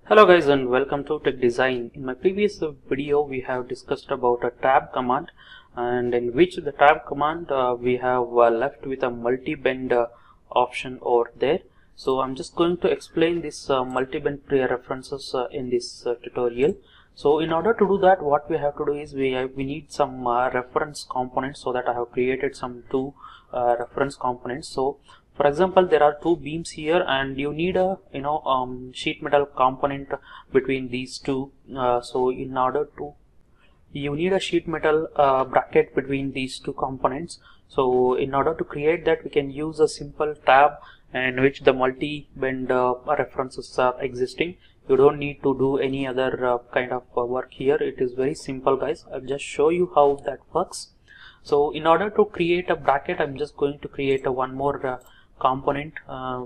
Hello guys and welcome to Tech Design. In my previous video we have discussed about a tab command, and in which the tab command we have left with a multi-bend option over there. So I'm just going to explain this multi-bend pre-references in this tutorial. So in order to do that, what we have to do is we need some reference components. So that I have created some two reference components. So for example, there are two beams here and you need a sheet metal component between these two. So in order to you need a sheet metal bracket between these two components. So in order to create that, we can use a simple tab in which the multi-bend references are existing. You don't need to do any other kind of work here. It is very simple, guys. I'll just show you how that works. So in order to create a bracket, I'm just going to create a one more component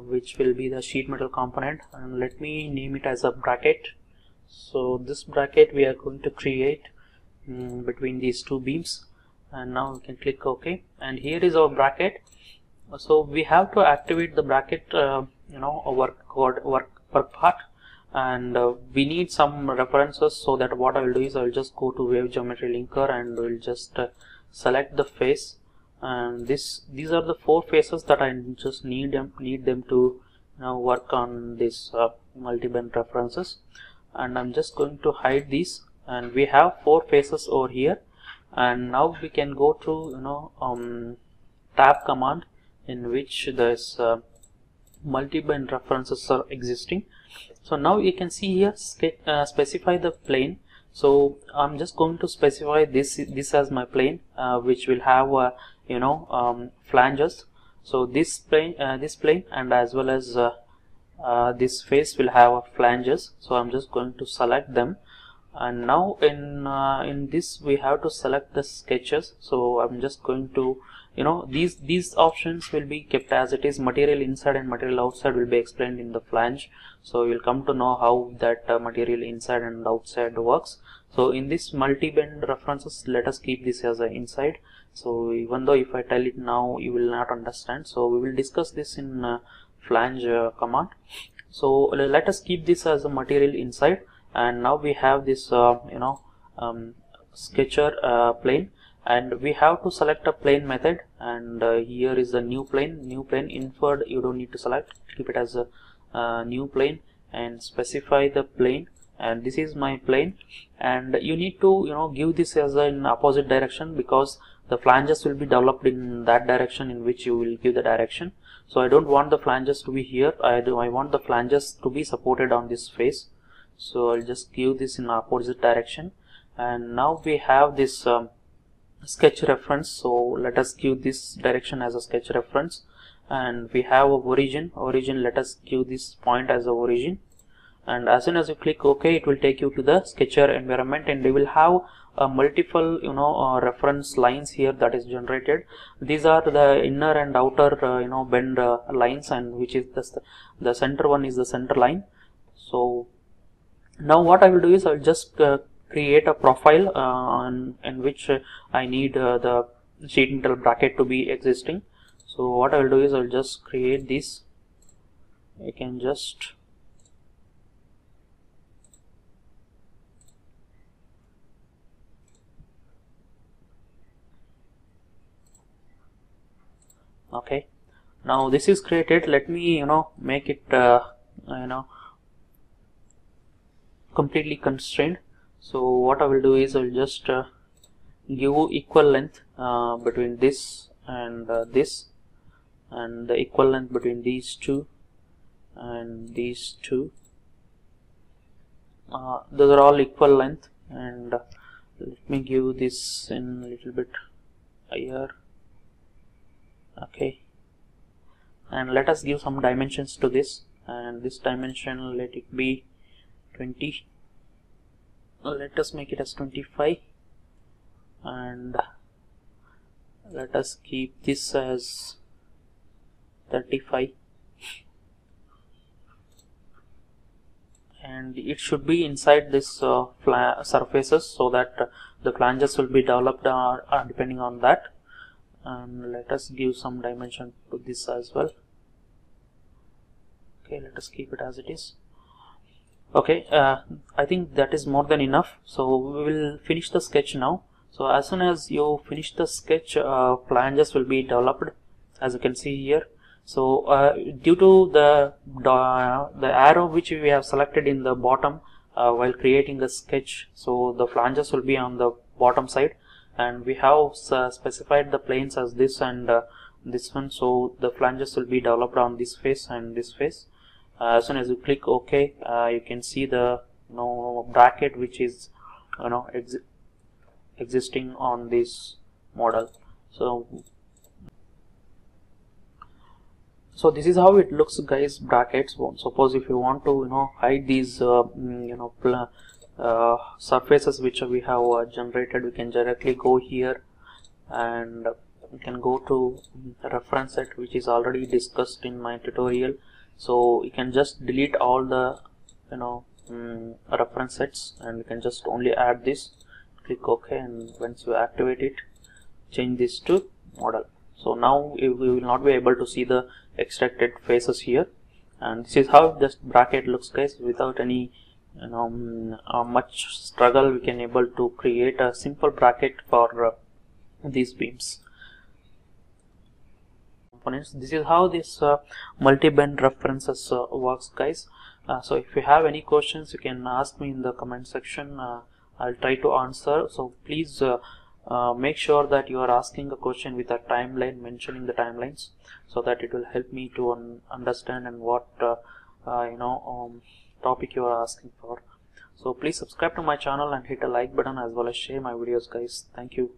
which will be the sheet metal component, and let me name it as a bracket. So this bracket we are going to create between these two beams, and now we can click OK, and here is our bracket. So we have to activate the bracket a work part, and we need some references. So that what I will do is I will just go to wave geometry linker and we'll just select the face, and these are the four faces that I just need them to work on this multi-bend references, and I'm just going to hide these, and we have four faces over here. And now we can go to tab command in which this multi-bend references are existing. So now you can see here specify the plane. So I'm just going to specify this as my plane, which will have flanges. So this plane and as well as this face will have flanges. So I'm just going to select them, and now in this we have to select the sketches. So I'm just going to these options will be kept as it is. Material inside and material outside will be explained in the flange, so you'll come to know how that material inside and outside works. So in this multi-bend references, let us keep this as a inside. So even though if I tell it now, you will not understand, so we will discuss this in flange command. So let us keep this as a material inside, and now we have this sketcher plane, and we have to select a plane method, and here is the new plane inferred. You don't need to select, keep it as a new plane and specify the plane, and this is my plane. And you need to give this as in opposite direction, because the flanges will be developed in that direction in which you will give the direction. So I don't want the flanges to be here. I want the flanges to be supported on this face. So I'll just give this in opposite direction, and now we have this sketch reference. So let us give this direction as a sketch reference, and we have a origin. Let us give this point as a origin, and as soon as you click OK, it will take you to the sketcher environment, and they will have multiple reference lines here that is generated. These are the inner and outer bend lines, and which is the center one is the center line. So now what I will do is I will just create a profile in which I need the sheet metal bracket to be existing. So what I will do is I will just create this. I can just okay, now this is created. Let me make it completely constrained. So what I will do is I will just give equal length between this and this, and the equal length between these two and these two. Those are all equal length, and let me give this in a little bit higher. Okay, and let us give some dimensions to this, and this dimension, let it be 20. Let us make it as 25, and let us keep this as 35, and it should be inside this surfaces, so that the flanges will be developed depending on that. And let us give some dimension to this as well. Okay, let us keep it as it is. Okay, I think that is more than enough. So we will finish the sketch now. So as soon as you finish the sketch, flanges will be developed, as you can see here. So due to the arrow which we have selected in the bottom while creating a sketch, so the flanges will be on the bottom side, and we have specified the planes as this and this one. So the flanges will be developed on this face and this face. As soon as you click OK, you can see the bracket which is existing on this model. So this is how it looks, guys. Brackets. Suppose if you want to hide these surfaces which we have generated, we can directly go here and we can go to reference set, which is already discussed in my tutorial. So you can just delete all the reference sets, and you can just only add this. Click OK, and once you activate it, change this to model. So now we will not be able to see the extracted faces here, and this is how this bracket looks, guys. Without any much struggle, we can able to create a simple bracket for these beams. This is how this multi-bend references works, guys. So if you have any questions, you can ask me in the comment section. I'll try to answer. So please make sure that you are asking a question with a timeline, mentioning the timelines, so that it will help me to understand and what topic you are asking for. So please subscribe to my channel and hit a like button, as well as share my videos, guys. Thank you.